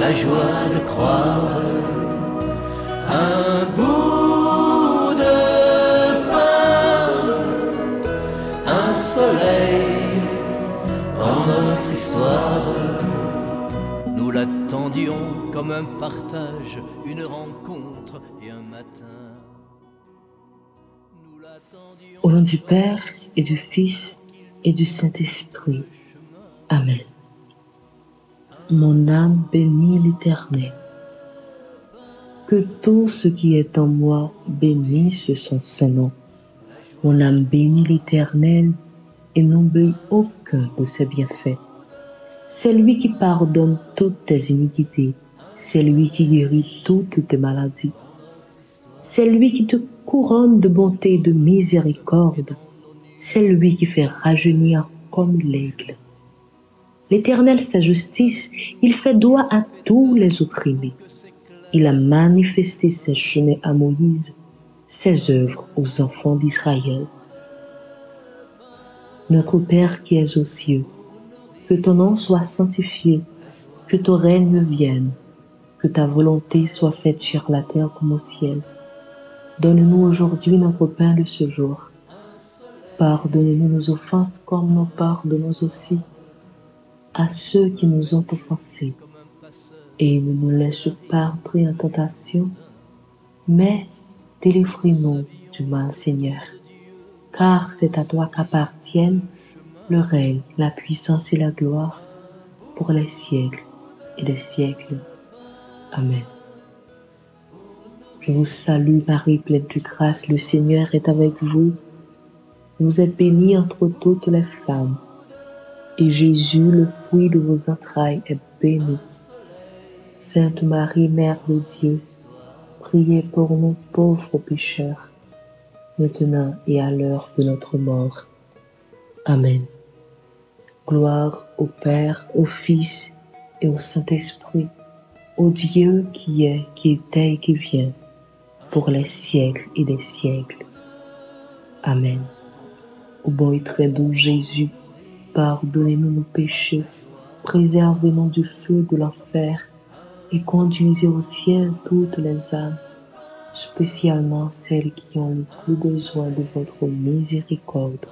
la joie de croire. Un bout de pain, un soleil dans notre histoire. Nous l'attendions comme un partage, une rencontre et un matin. Nous l'attendions. Au nom du Père et du Fils et du Saint-Esprit. Amen. Mon âme bénit l'Éternel. Que tout ce qui est en moi bénisse son saint nom. Mon âme bénit l'Éternel et n'oublie aucun de ses bienfaits. C'est lui qui pardonne toutes tes iniquités. C'est lui qui guérit toutes tes maladies. C'est lui qui te couronne de bonté et de miséricorde. C'est lui qui fait rajeunir comme l'aigle. L'Éternel fait justice, il fait droit à tous les opprimés. Il a manifesté ses chemins à Moïse, ses œuvres aux enfants d'Israël. Notre Père qui es aux cieux, que ton nom soit sanctifié, que ton règne vienne, que ta volonté soit faite sur la terre comme au ciel. Donne-nous aujourd'hui notre pain de ce jour. Pardonnez-nous nos offenses comme nous pardonnons aussi à ceux qui nous ont offensés. Et ne nous laisse pas entrer en tentation, mais délivre-nous du mal, Seigneur. Car c'est à toi qu'appartiennent le règne, la puissance et la gloire pour les siècles et des siècles. Amen. Je vous salue, Marie, pleine de grâce, le Seigneur est avec vous. Vous êtes bénie entre toutes les femmes, et Jésus, le fruit de vos entrailles, est béni. Sainte Marie, Mère de Dieu, priez pour nous pauvres pécheurs, maintenant et à l'heure de notre mort. Amen. Gloire au Père, au Fils et au Saint-Esprit, au Dieu qui est, qui était et qui vient, pour les siècles et des siècles. Amen. Ô bon et très doux Jésus, pardonnez-nous nos péchés, préservez-nous du feu de l'enfer et conduisez au ciel toutes les âmes, spécialement celles qui ont le plus besoin de votre miséricorde.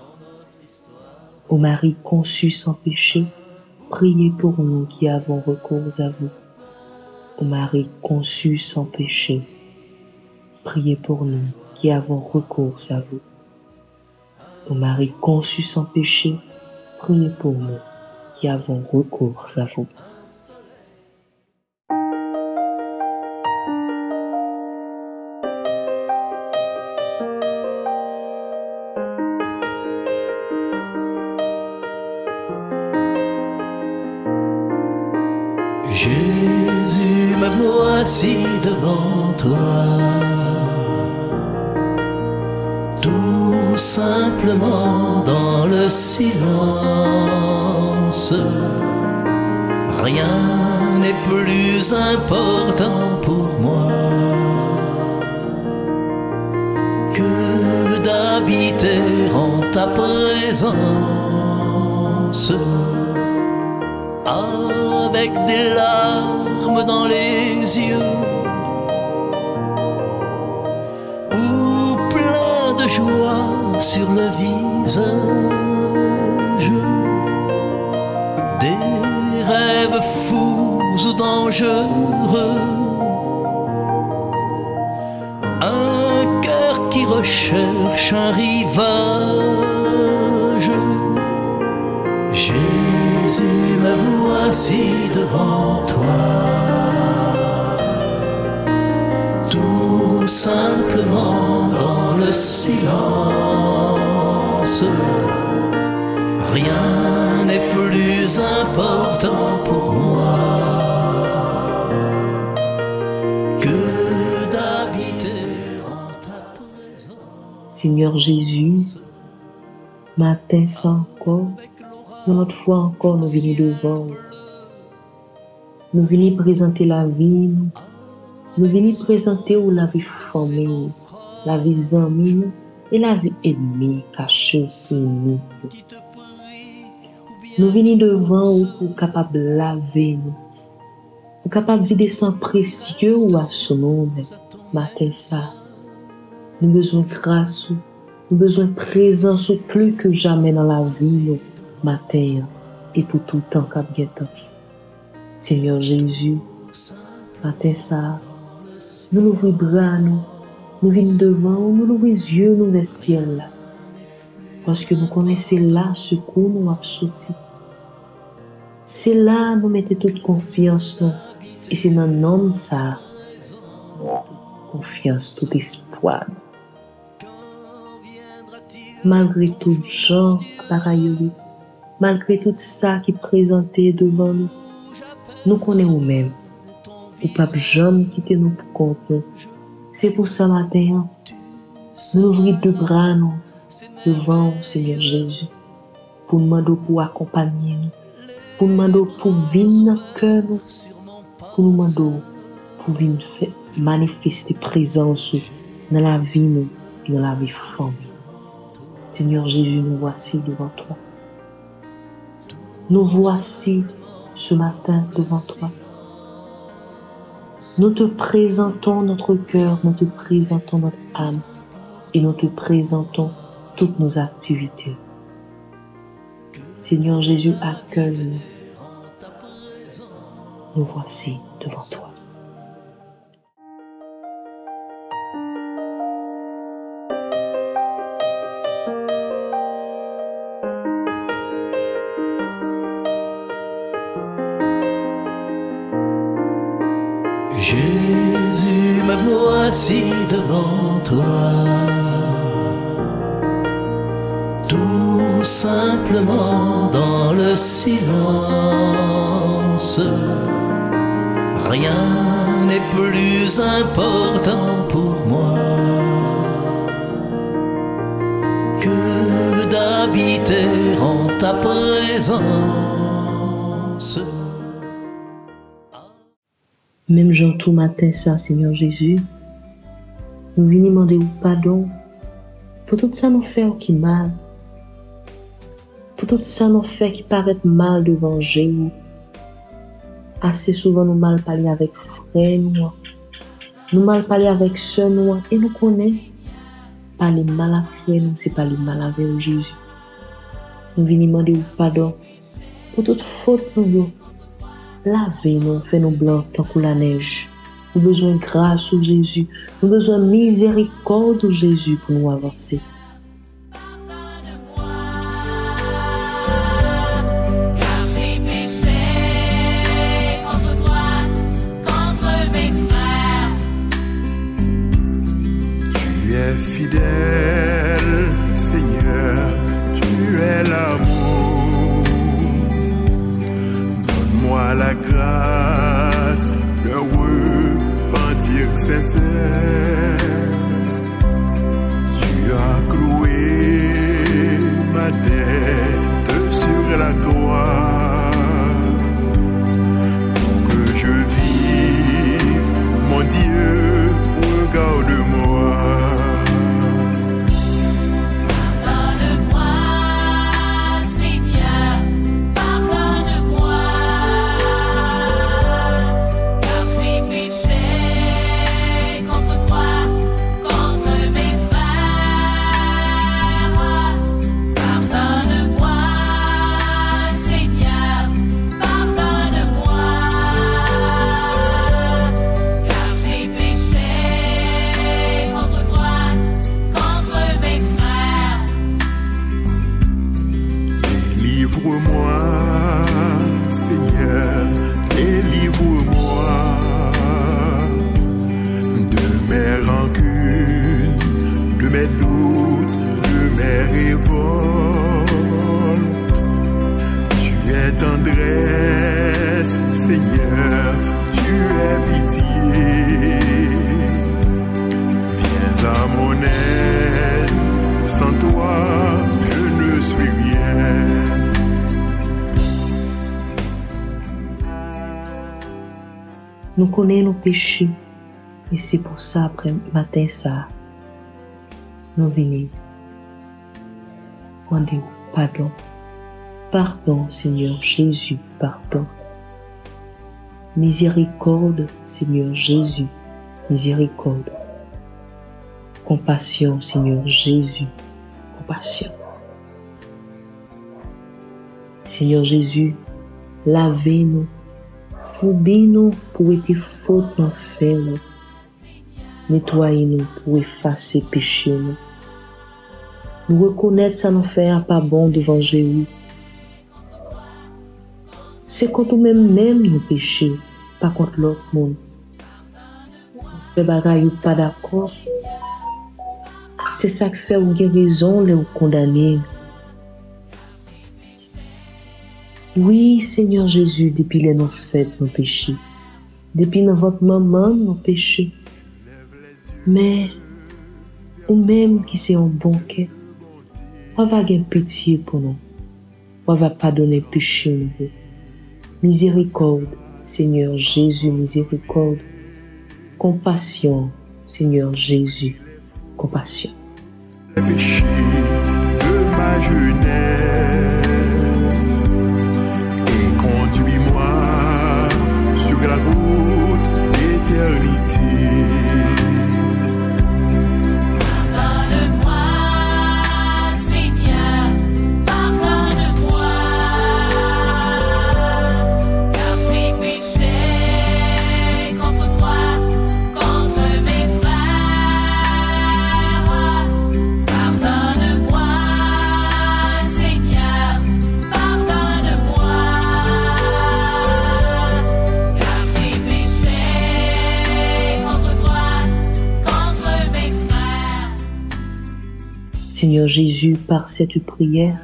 Ô Marie conçue sans péché, priez pour nous qui avons recours à vous. Ô Marie conçue sans péché, priez pour nous qui avons recours à vous. Ô Marie conçue sans péché, priez pour nous qui avons recours à vous. Jésus, me voici devant toi, tout simplement dans le silence. Rien n'est plus important pour moi que d'habiter en ta présence. Avec des larmes dans les yeux ou plein de joie sur le visage, des rêves fous ou dangereux, un cœur qui recherche un rivage. Jésus, me voici devant toi, tout simplement dans le silence. Rien n'est plus important pour moi que d'habiter en ta présence. Seigneur Jésus, matin sans encore, notre fois encore nous venons devant. Nous venons présenter la vie, nous venons présenter la vie famille, la vie amis et la vie ennemie cachée sur nous. Nous venons devant pour capable laver nous, Ou capable de vider sang précieux ou à son nom, matin ça. Nous besoin de grâce, nous besoin de présence plus que jamais dans la vie, nous, matin et pour tout le temps qu'à bientôt. Seigneur Jésus, matin ça, nous ouvrons les bras, nous venons devant, nous ouvrons les yeux, nous vers le ciel là. Parce que nous connaissons là ce coup nous a sorti. C'est là nous mettons toute confiance nous. Et c'est dans nom ça, confiance, tout espoir. Malgré tout genre pareil, malgré tout ça qui est présenté devant nous, nous connaissons nous-mêmes. Ou pas jamais quitter nous pour compte nous. C'est pour ça matin, nous ouvrons deux bras nous devant au Seigneur Jésus, pour nous demander pour accompagner nous, pour nous demander pour venir dans le cœur nous, pour nous demander pour venir manifester présence dans la vie nous et dans la vie famille. Seigneur Jésus, nous voici devant toi. Nous voici ce matin devant toi. Nous te présentons notre cœur, nous te présentons notre âme et nous te présentons toutes nos activités. Seigneur Jésus, accueille-nous. Nous voici devant toi. Jésus, me voici devant toi, tout simplement dans le silence. Rien n'est plus important pour moi que d'habiter en ta présence. Même Jean tout matin ça, Seigneur Jésus, nous venons demander pardon pour tout ça nous fait qui mal, pour tout ça nous fait qui paraît mal devant Jésus. Assez souvent nous mal parler avec frères nous mal parler avec sœurs nous, et nous connaissons parler mal à frère nous, c'est parler mal avec Jésus. Nous venons demander pardon pour toute faute nous. Lavez-nous, fais-nous blancs tant que la neige. Nous avons besoin de grâce au Jésus. Nous avons besoin de miséricorde au Jésus pour nous avancer. Car j'ai péché contre toi, contre mes frères. Tu es fidèle, Seigneur, tu es l'amour. Donne-moi la grâce de repentir sincère. Tu as cloué ma tête sur la croix pour que je vive, mon Dieu, regarde-moi. Délivre-moi, Seigneur, délivre-moi de mes rancunes, de mes doutes, de mes révoltes. Tu es tendresse, Seigneur, tu es pitié. Viens à mon aide, sans toi, je ne suis rien. Nous connaissons nos péchés et c'est pour ça après matin ça, nous venons demander pardon. Pardon Seigneur Jésus, pardon. Miséricorde, Seigneur Jésus, miséricorde. Compassion, Seigneur Jésus, compassion. Seigneur Jésus, lavez-nous, fourbez-nous pour être faute dans faire. Nettoyez-nous pour effacer péché nous. Nous reconnaître ça nous fait pas bon devant Jésus. C'est contre nous-mêmes nous péchons, pas contre l'autre monde. Fait bagaille ou pas d'accord. C'est ça qui fait ou avez raison les ou condamner. Oui, Seigneur Jésus, depuis les nos fêtes, nos péchés. Depuis dans votre maman, nos péchés. Mais, ou même qui c'est un bon cœur, on va avoir pitié pour nous. On va pardonner péché. Miséricorde, Seigneur Jésus, miséricorde. Compassion, Seigneur Jésus, compassion. Les péchés de ma jeunesse et conduis-moi sur la route d'éternité. Seigneur Jésus, par cette prière,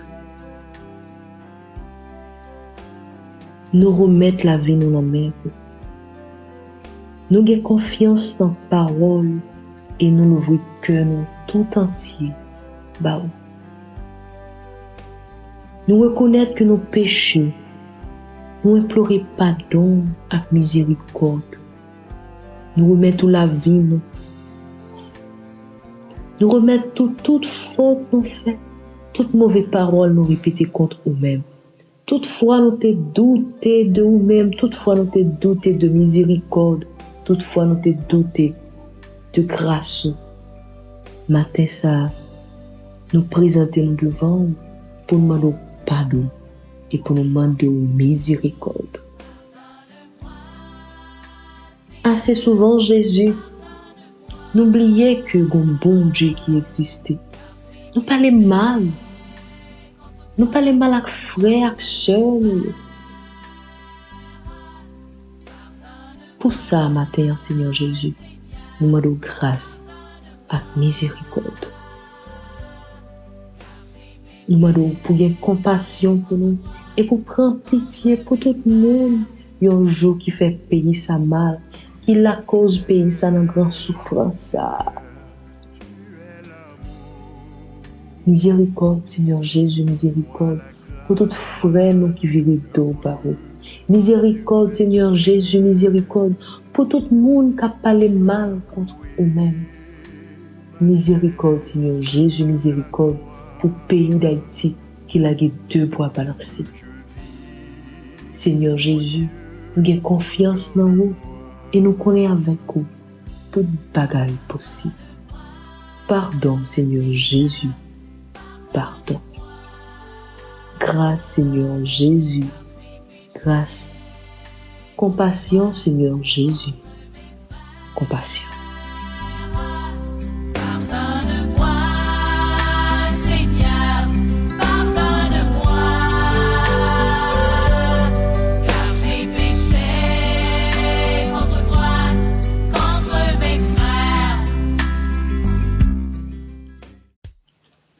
nous remettre la vie dans nos mains. Nous avons confiance dans la parole et nous l'ouvrons cœur nous tout entier. Bah, nous reconnaître que nos péchés, nous implorer pardon et miséricorde. Nous remettre la vie nous. Nous remettre toute faute nous fait, toute mauvaise parole nous répéter contre nous-mêmes. Toutefois nous t'ai douté de nous-mêmes, toutefois nous t'ai douté de miséricorde, toutefois nous t'ai douté de grâce. Matin ça, nous présenter nous devant pour nous demander pardon et pour nous demander miséricorde. Assez souvent Jésus, n'oubliez que un bon Dieu qui existait. Nous parlons mal. Nous parlons mal avec frères, avec sœurs. Pour ça, matin, Seigneur Jésus, nous demandons grâce et miséricorde. Nous demandons pour avoir compassion pour nous et pour prendre pitié pour tout le monde. Il y a un jour qui fait payer sa mal. Qui la cause payer ça dans grande souffrance. Miséricorde, Seigneur Jésus, miséricorde, pour tout frère nous qui vivent d'eau par eux. Miséricorde, Seigneur Jésus, miséricorde, pour tout le monde qui a parlé mal contre eux-mêmes. Miséricorde, Seigneur Jésus, miséricorde, pour le pays d'Haïti qui a deux bois balancés. Seigneur Jésus, nous avons confiance dans vous. Et nous connaissons avec vous toute bagaille possible. Pardon, Seigneur Jésus. Pardon. Grâce, Seigneur Jésus. Grâce. Compassion, Seigneur Jésus. Compassion.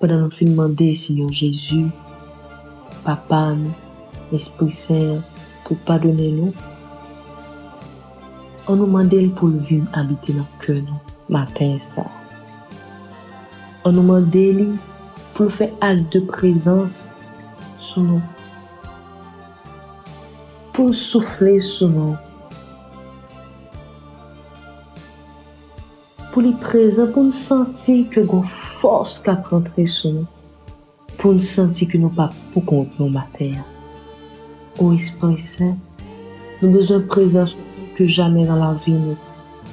Pendant notre film demandé, Seigneur Jésus, Papa, Esprit Saint, pour pardonner nous, on nous demande pour venir habiter dans le cœur nous, matin ça. On nous demande pour faire acte de présence sur nous, pour souffler sur nous, pour les présents, pour nous sentir que nous force qu'a rentré sur nous pour nous sentir que nous pas pour compte nos matin. Ô Esprit Saint, Nous avons besoin de présence que jamais dans la vie. Nous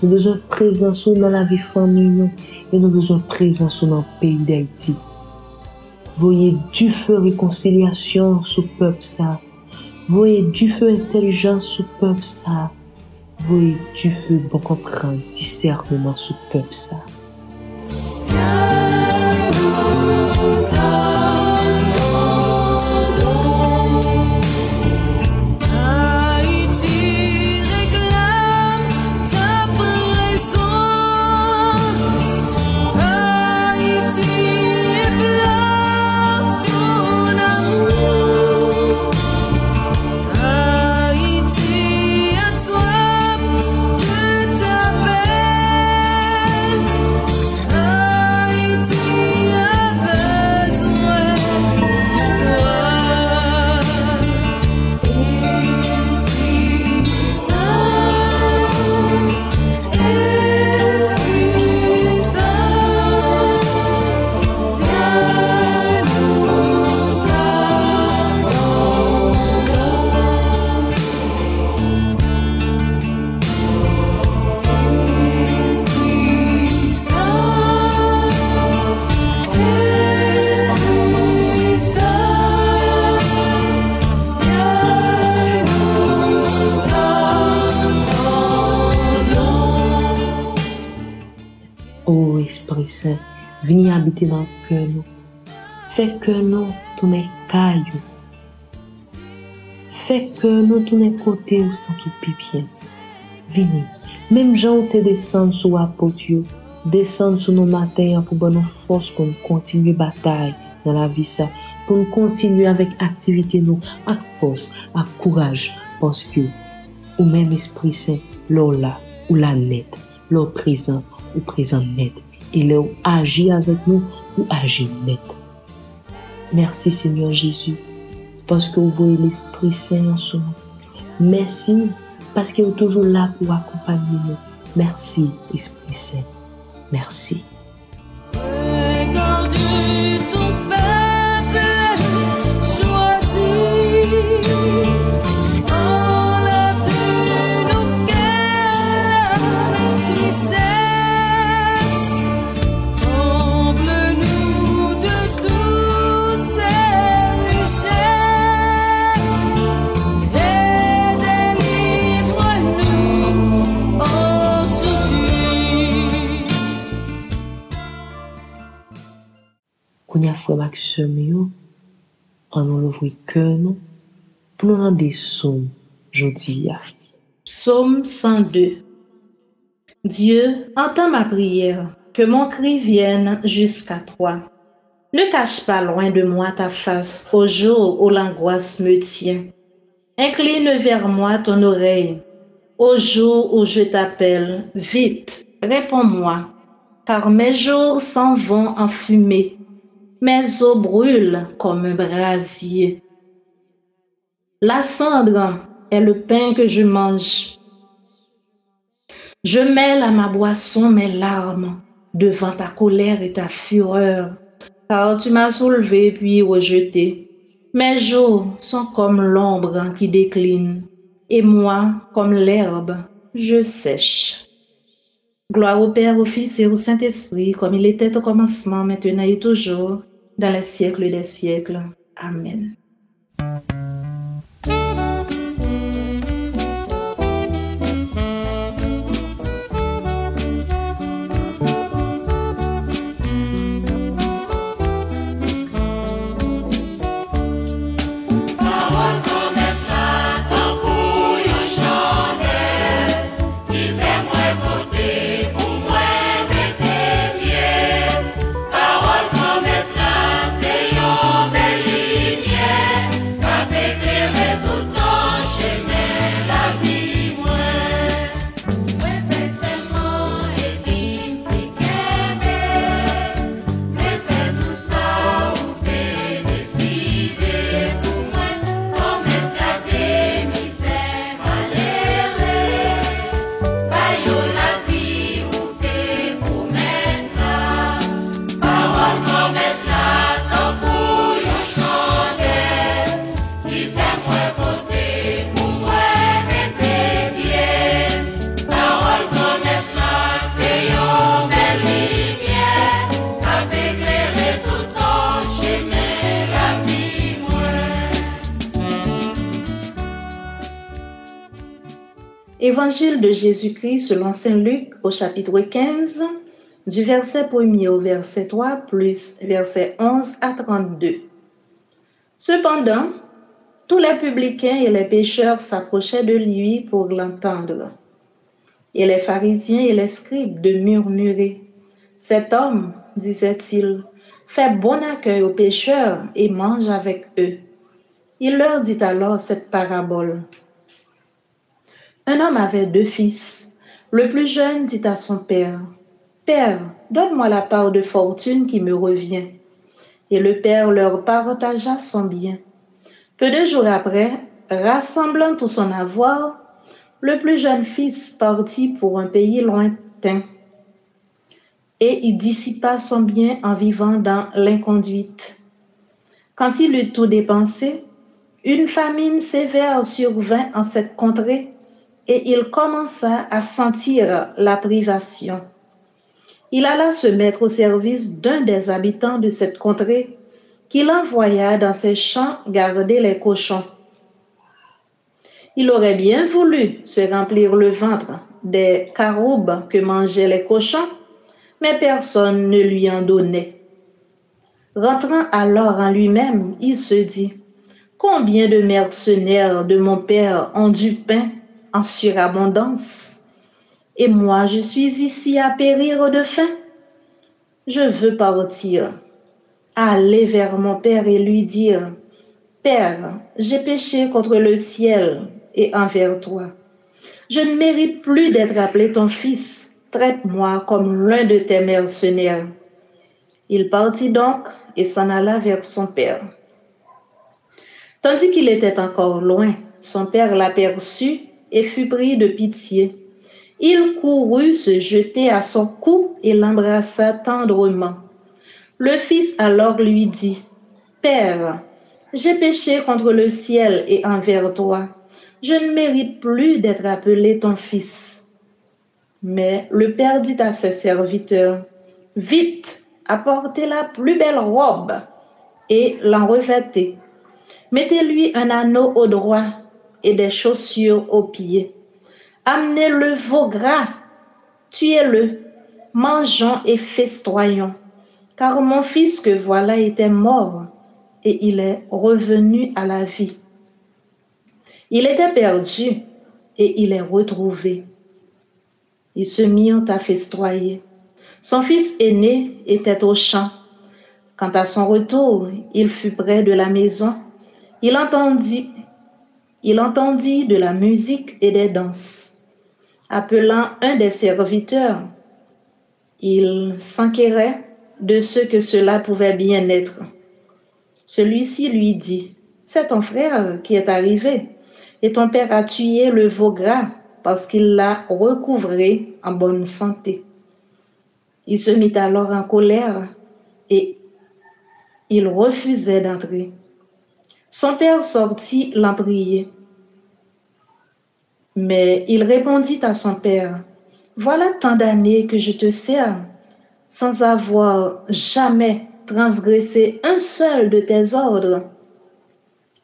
avons besoin de présence dans la vie famille. Et nous avons besoin de présence dans le pays d'Haïti. Voyez du feu réconciliation sous le peuple ça. Voyez du feu intelligence sous le peuple ça. Voyez du feu bon comprendre, discernement sous le peuple ça. Ô Esprit Saint, venez habiter dans le cœur nous. Fais que nous tourner caillou. Fais que nous tourner côté où sont tout bien. Venez. Même gens te descendent sur l'apôtre, descendent sur nos matins pour nous force pour nous continuer bataille dans la vie ça, pour nous continuer avec activité nous, avec force, avec courage, parce que ou même Esprit Saint, l'eau là, ou la net, l'eau présent, ou présent net, et l'eau agit avec nous, ou agit net. Merci Seigneur Jésus, parce que vous voyez l'Esprit Saint en ce moment. Merci, parce qu'il est toujours là pour accompagner nous. Merci Esprit Saint. Merci. Regarde ton peuple choisi, enlève de nos cœurs la tristesse, comble-nous de toutes tes richesses et délivre-nous aujourd'hui. Kounya frère Maxime, on nous l'ouvre cœur nous, pour nous rendre des sommes, aujourd'hui. Psaume 102. Dieu, entends ma prière, que mon cri vienne jusqu'à toi. Ne cache pas loin de moi ta face au jour où l'angoisse me tient. Incline vers moi ton oreille, au jour où je t'appelle. Vite, réponds-moi, car mes jours s'en vont en fumée. Mes os brûlent comme un brasier. La cendre est le pain que je mange. Je mêle à ma boisson mes larmes devant ta colère et ta fureur, car tu m'as soulevé puis rejeté. Mes jours sont comme l'ombre qui décline, et moi, comme l'herbe, je sèche. Gloire au Père, au Fils et au Saint-Esprit, comme il était au commencement, maintenant et toujours, dans les siècles des siècles. Amen. Parole comme éclat, tant couille chandelle, qui fait moi côté, pour moi mettre pied. Parole comme éclat, c'est yon belle lumière. Évangile de Jésus-Christ selon Saint Luc au chapitre 15, du verset 1er au verset 3, plus verset 11 à 32. Cependant, tous les publicains et les pécheurs s'approchaient de lui pour l'entendre. Et les pharisiens et les scribes de murmurer. Cet homme, disait-il, fait bon accueil aux pécheurs et mange avec eux. Il leur dit alors cette parabole. Un homme avait 2 fils. Le plus jeune dit à son père, « Père, donne-moi la part de fortune qui me revient. » Et le père leur partagea son bien. Peu de jours après, rassemblant tout son avoir, le plus jeune fils partit pour un pays lointain. Et il dissipa son bien en vivant dans l'inconduite. Quand il eut tout dépensé, une famine sévère survint en cette contrée et il commença à sentir la privation. Il alla se mettre au service d'un des habitants de cette contrée qu'il envoya dans ses champs garder les cochons. Il aurait bien voulu se remplir le ventre des caroubes que mangeaient les cochons, mais personne ne lui en donnait. Rentrant alors en lui-même, il se dit, « Combien de mercenaires de mon père ont du pain en surabondance, et moi je suis ici à périr de faim. Je veux partir, aller vers mon père et lui dire, « Père, j'ai péché contre le ciel et envers toi. Je ne mérite plus d'être appelé ton fils. Traite-moi comme l'un de tes mercenaires. » Il partit donc et s'en alla vers son père. Tandis qu'il était encore loin, son père l'aperçut et fut pris de pitié. Il courut se jeter à son cou et l'embrassa tendrement. Le fils alors lui dit, « Père, j'ai péché contre le ciel et envers toi. Je ne mérite plus d'être appelé ton fils. » Mais le père dit à ses serviteurs, « Vite, apportez la plus belle robe et l'en revêtez. Mettez-lui un anneau au doigt et des chaussures aux pieds. Amenez le veau gras, tuez-le, mangeons et festoyons, car mon fils que voilà était mort et il est revenu à la vie. Il était perdu et il est retrouvé. » Ils se mirent à festoyer. Son fils aîné était au champ. Quand à son retour, il fut près de la maison, il entendit de la musique et des danses. Appelant un des serviteurs, il s'enquérait de ce que cela pouvait bien être. Celui-ci lui dit, « C'est ton frère qui est arrivé, et ton père a tué le veau gras parce qu'il l'a recouvré en bonne santé. » Il se mit alors en colère et il refusait d'entrer. Son père sortit l'en prier. Mais il répondit à son père, « Voilà tant d'années que je te sers, sans avoir jamais transgressé un seul de tes ordres.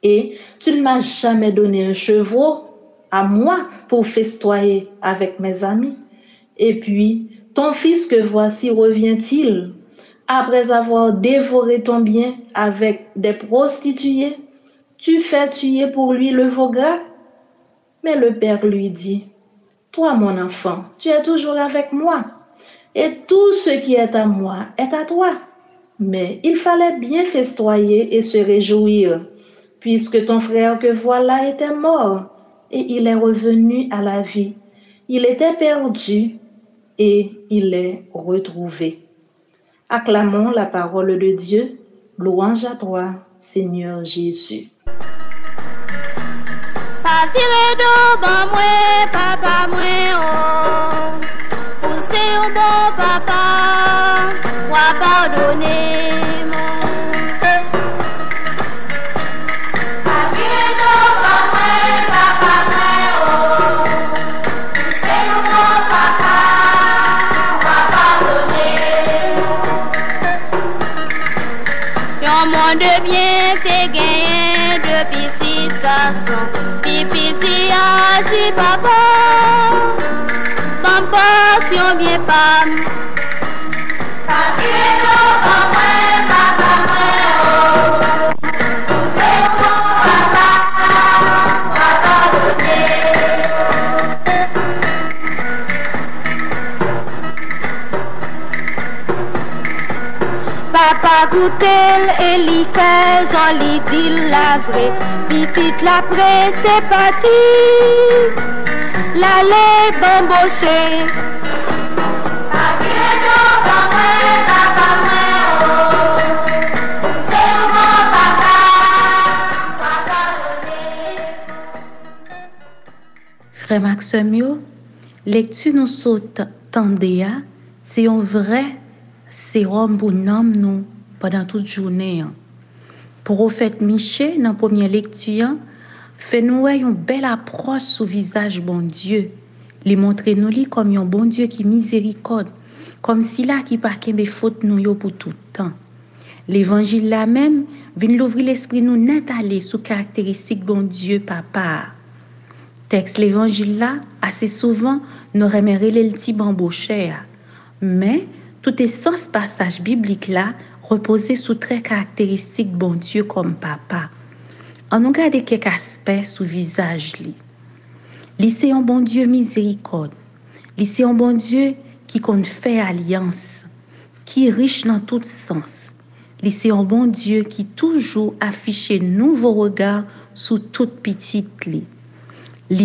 Et tu ne m'as jamais donné un chevreau à moi pour festoyer avec mes amis. Et puis, ton fils que voici revient-il, après avoir dévoré ton bien avec des prostituées, tu fais tuer pour lui le veau gras? » Mais le père lui dit, « Toi, mon enfant, tu es toujours avec moi, et tout ce qui est à moi est à toi. Mais il fallait bien festoyer et se réjouir, puisque ton frère que voilà était mort, et il est revenu à la vie. Il était perdu, et il est retrouvé. » Acclamons la parole de Dieu. Louange à toi, Seigneur Jésus. Papire do ban mwen, papa mwen oh. Ou se yon bon papa, wa pardonne mon. Papire do ban mwen, papa mwen oh. Ou se yon bon papa, wa pardonne mon. Yon monde bien te gagné de petits garçons. Pipiti choisi papa, ma passion bien pas. Papa goûtel et li fait j'en li dit la vraie. Petite la presse c'est parti. L'aller bambocher. Frère Maxime, yo, lecture nous saute tendéa, c'est un vrai sérum pour nous pendant toute journée. Prophète Michel, dans la première lecture, fait nous une belle approche sur le visage bon Dieu. Il montre nous comme un bon Dieu qui miséricorde, comme si là qui pas qu'embé faute nous yo pour tout le temps. L'évangile là même vient l'ouvrir l'esprit nous net aller sous caractéristiques bon Dieu papa. Texte l'évangile là assez souvent nous remettons le petit bamboucher, mais tout essence passage biblique là reposait sous très caractéristiques bon Dieu comme papa. On nous regarde quelques aspects sous visage li. C'est un bon Dieu miséricorde. C'est un bon Dieu qui compte faire alliance, qui est riche dans tout sens. C'est un bon Dieu qui toujours affiche nouveau regard sous toute petite li.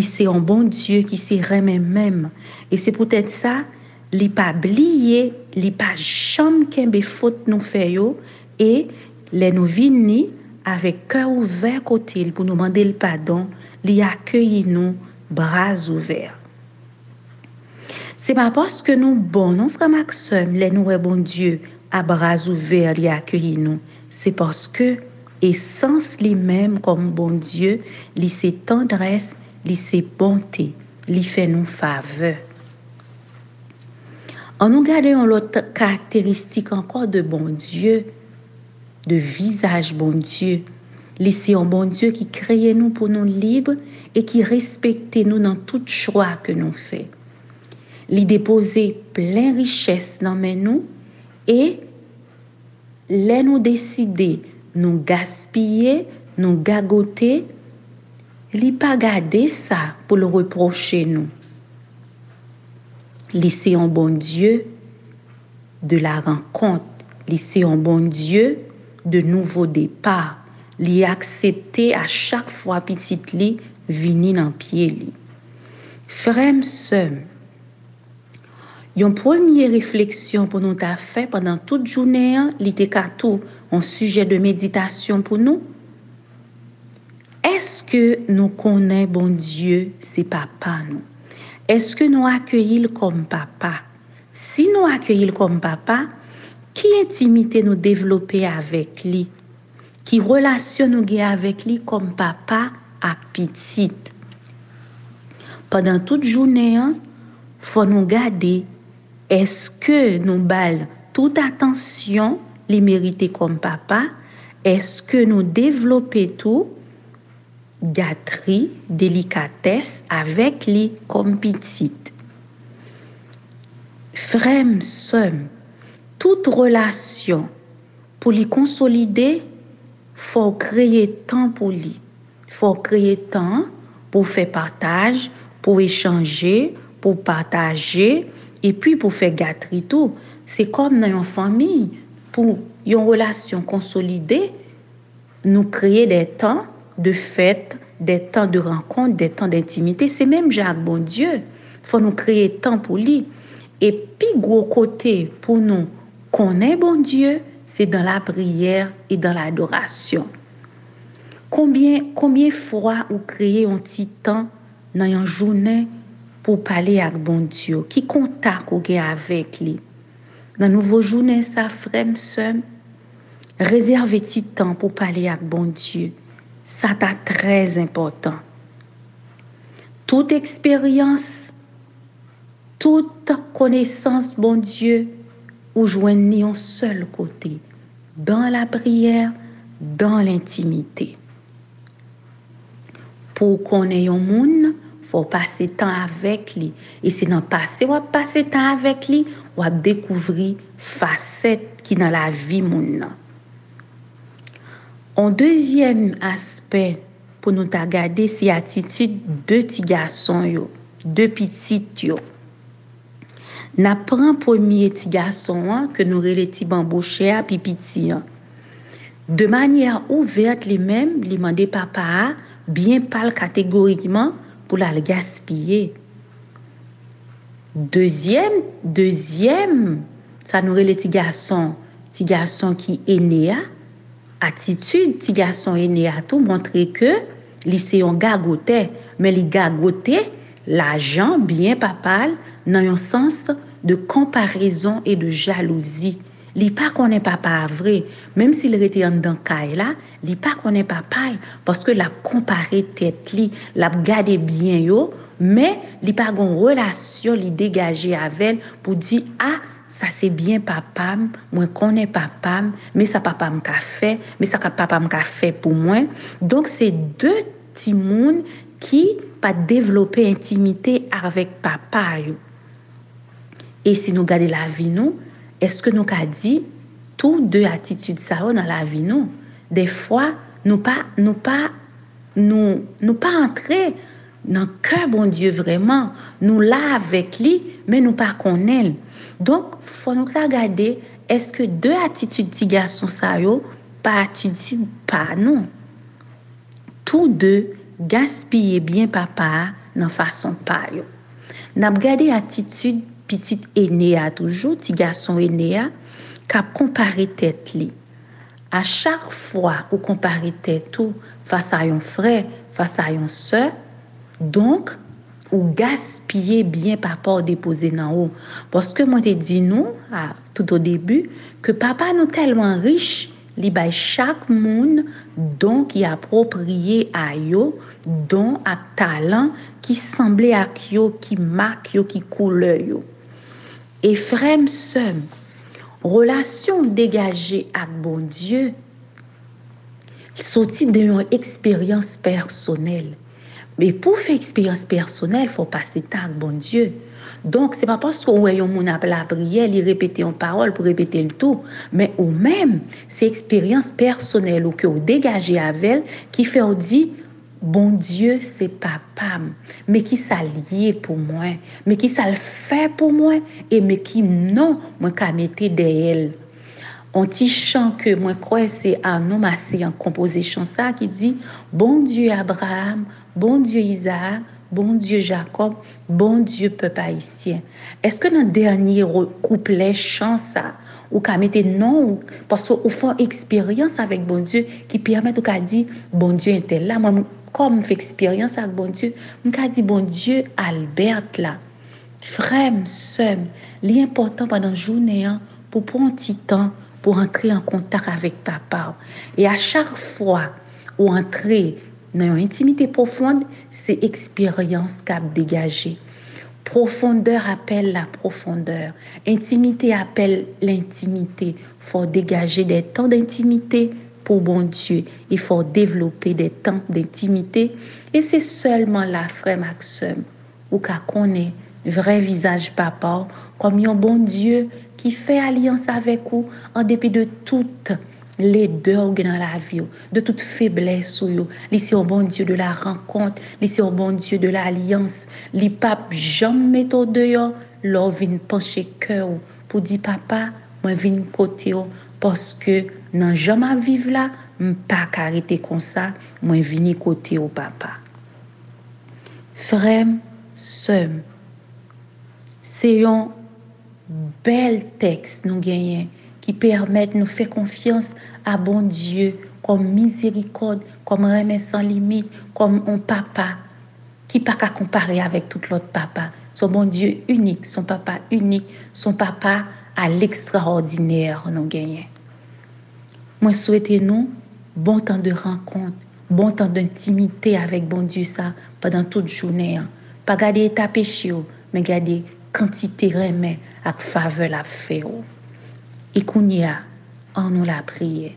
C'est un bon Dieu qui se remet même. Et c'est peut-être ça, li pas oublié, li pas jamais qu'embé faute nous fait yo, et les nous vini avec cœur ouvert côté pour nous demander le pardon, li accueilli nous bras ouverts. C'est pas parce que nous bon, non frère Maxime, les nous est bon Dieu à bras ouverts li accueilli nous. C'est parce que essence lui-même comme bon Dieu, li c'est tendresse, li c'est bonté, li fait nous faveur. En nous gardant l'autre caractéristique encore de bon Dieu, de visage bon Dieu, c'est un bon Dieu qui crée nous pour nous libres et qui respecte nous dans tout choix que nous faisons. Il dépose plein richesse dans nous et les nous décider, nous gaspiller, nous gagoter, il pas garder ça pour le reprocher nous. C'est un bon Dieu de la rencontre, c'est un bon Dieu de nouveau départ. Li accepter à chaque fois petit li vini dans pied li. Frère sœur, une première réflexion pour nous t'a fait pendant toute journée, li te tout un sujet de méditation pour nous. Est-ce que nous connaissons bon Dieu, c'est papa nous? Est-ce que nous accueillons comme papa? Si nous accueillons comme papa, qui intimité nous développer avec lui? Qui relation nous gagne avec lui comme papa à petite? Pendant toute journée, faut nous garder. Est-ce que nous bal toute attention les mériter comme papa? Est-ce que nous développer tout gâterie, délicatesse avec lui comme petite? Frère, sœur, toute relation pour les consolider, faut créer temps pour lui. Faut créer temps pour faire partage, pour échanger, pour partager et puis pour faire gâterie tout. C'est comme dans une famille, pour une relation consolidée, nous créer des temps de fête, des temps de rencontre, des temps d'intimité. C'est même Jacques bon Dieu. Faut nous créer temps pour lui. Et puis gros côté pour nous connaître bon Dieu, c'est dans la prière et dans l'adoration. Combien fois vous créez un petit temps dans une journée pour parler avec bon Dieu? Qui contact vous avez avec lui? Dans nouveau journée, ça frère, sœur, réservez petit temps pour parler avec bon Dieu. Ça est très important. Toute expérience, toute connaissance, bon Dieu, ou joignez un seul côté, dans la prière, dans l'intimité. Pour qu'on ait un monde, faut passer temps avec lui. Et c'est dans passer temps avec lui, on va découvrir facette qui dans la vie moun nan. Un deuxième aspect pour nous regarder, c'est attitude de petits garçons yo, de petites yo. N'a prend premier petit garçon que nous relé petit bambouché à petit. De manière ouverte les mêmes, lui demander papa bien parle catégoriquement pour la gaspiller. Deuxième, ça nous relé petit garçon qui est né attitude petit garçon est né à tout montrer que lycée on gagoté mais li gagoté l'argent bien papa dans un sens de comparaison et de jalousie. Li pas connaît papa vrai même s'il était en dans caille là, li pas connaît papa parce que la comparer tête li, la garder bien yo, mais li pas gon relation li dégager avec elle pour dire ça c'est bien papa, moi connais papa, mais ça papa m'a fait, mais ça papa m'a fait pour moi. Donc c'est deux petits monde qui pas développer intimité avec papa yo. Et si nous regardons la vie nous, est-ce que nous qu'a dit tous deux attitudes ça dans la vie nous? Des fois nous pas entrer dans le cœur bon Dieu vraiment, nous là avec lui mais nous pas connaît. Donc faut nous regarder est-ce que deux attitudes petits garçons ça yo pas attitude pas nous. Tous deux gaspiller bien papa dans façon pas yo. N'a regarder attitude petite aîné a toujours petit garçon aîné a cap comparer tête li. À chaque fois ou comparer tête tout face à un frère, face à une sœur, donc ou gaspiller bien papa ou déposer dans haut parce que moi te dit nous tout au début que papa nous tellement riche li bay chaque monde donc qui approprié à yo don à talent qui semblait à yo qui marque yo qui couleur yo et frère sœur relation dégagée avec bon Dieu sorti d'une expérience personnelle. Mais pour faire expérience personnelle, il faut passer temps avec bon Dieu. Donc, ce n'est pas parce qu'on a mon appel à la prière, il répète une parole pour répéter le tout. Mais ou même, c'est expérience personnelle ou que vous dégagez avec elle qui fait on dit, bon Dieu, c'est papa, mais qui ça lié pour moi, mais qui ça le fait pour moi, et mais qui non, moi qu'à mettre derrière elle. Un petit chant que moi crois c'est Arnaud Massé en composé chant ça qui dit bon Dieu Abraham, bon Dieu Isaac, bon Dieu Jacob, bon Dieu peuple haïtien. Est-ce que dans le dernier couplet chant ça ou qu'a mettre non parce qu'on fait expérience avec bon Dieu qui permet ou qu'a dit bon Dieu était là moi comme fait expérience avec bon Dieu, on qu'a dit bon Dieu Albert là. Frère, sœur, l'important pendant journée pour prendre un petit temps pour entrer en contact avec papa. Et à chaque fois où entrer dans une intimité profonde, c'est expérience qu'a dégagé. Profondeur appelle la profondeur. Intimité appelle l'intimité. Il faut dégager des temps d'intimité pour bon Dieu. Il faut développer des temps d'intimité. Et c'est seulement là, frère Maxime, où qu'a connaît vrai visage papa, comme un bon Dieu qui fait alliance avec vous en dépit de toutes les douleurs dans la vie, de toute faiblesse. C'est un bon Dieu de la rencontre, c'est un bon Dieu de l'alliance. Les papes jamais mettent au dehors, leur vient pencher cœur pour dire papa, moi viens côté parce que dans jamais vivre là, pas arrêter comme ça, moi viens côté au papa. Frère, sœur, c'est un bel texte nous gagnons qui permettent de nous faire confiance à bon Dieu comme miséricorde, comme remède sans limite, comme un papa qui pas qu'à comparer avec tout l'autre papa. Son bon Dieu unique, son papa unique, son papa à l'extraordinaire nous gagnons. Moi souhaite nous bon temps de rencontre, bon temps d'intimité avec bon Dieu ça pendant toute journée. Pas garder état péché, mais garder quantité remè ak faveur la fait. Et kounya, on nous la prière.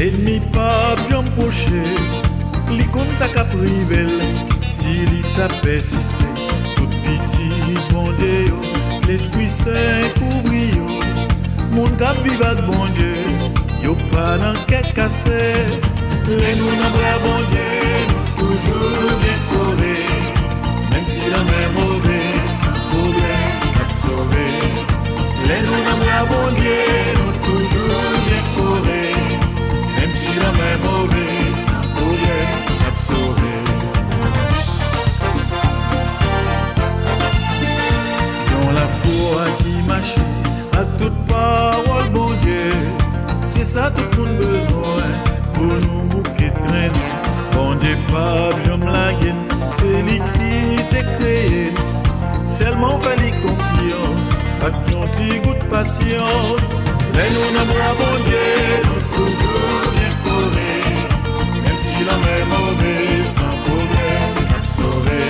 L'ennemi pas bien poché, l'icône ça qu'a privé. Si il t'a persisté, tout petit bon Dieu, l'Esprit Saint couvrit. Mon cap viva de bon Dieu, yo pas dans quelque cassé. Les nous n'a pas bon Dieu, nous toujours bien coré. Même si la main mauvaise, sans problème, n'a sauvé. Les nous n'a pas bon Dieu, nous toujours bien coré. Même si la main mauvaise, sans problème, n'a sauvé. Dans la foi qui marche à toute parole, bon Dieu, c'est ça tout le monde besoin pour nous bouquer traîner. Bon Dieu, pas j'aime la gaine, c'est lui qui t'a créé. Seulement fallait confiance, pas qu'un petit goût de patience. Mais nous n'avons pas bon Dieu, nous toujours bien coré. Même si la main mauvaise, sans problème, n'a sauvé.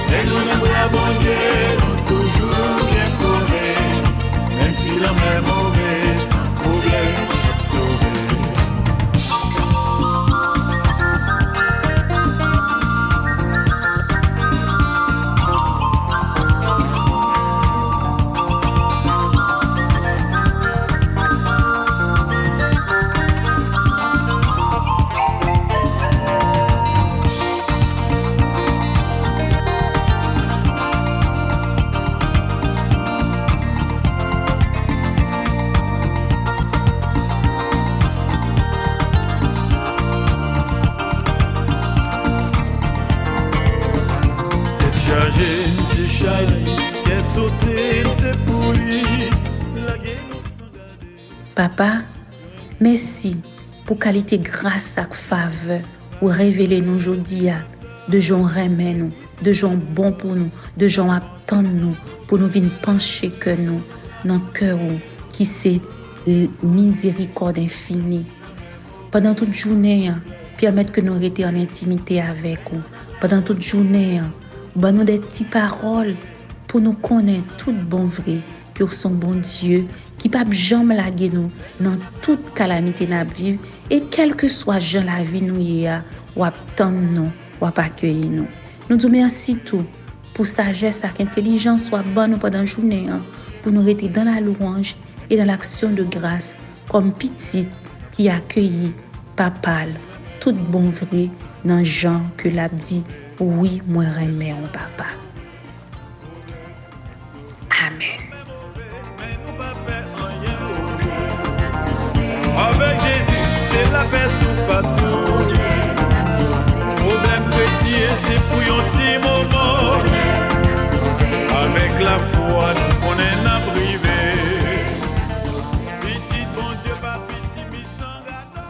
Mais nous n'avons pas bon Dieu, nous toujours bien coré. Même si la main mauvaise, sans problème, n'a sauvé. Papa, merci pour qualité grâce et faveur ou révéler nous aujourd'hui de gens remet nous, de gens bons pour nous, de gens attendent nous pour nous venir pencher que nous dans cœur qui c'est miséricorde infinie. Pendant toute journée, permettre que nous restions en intimité avec vous. Pendant toute journée, nous des petites paroles pour nous connaître tout bon vrai que vous sont bon Dieu qui pas jamais laguer nous dans toute calamité n'a vivre et quel que soit Jean la vie nous y a ou attendre nous ou accueillir nous. Nous disons merci tout pour sagesse et intelligence soit bonne pendant la journée pour nous rester dans la louange et dans l'action de grâce comme petite qui accueillit papa tout bon vrai dans Jean que l'a dit oui moi remets mon papa. Amen. Avec Jésus, c'est la paix tout partout. Problème chrétien, c'est pour un petit moment. Avec la foi, nous connaissons la privée. Petit bon Dieu, pas petit, mais sans gâteau.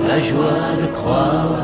La joie de croire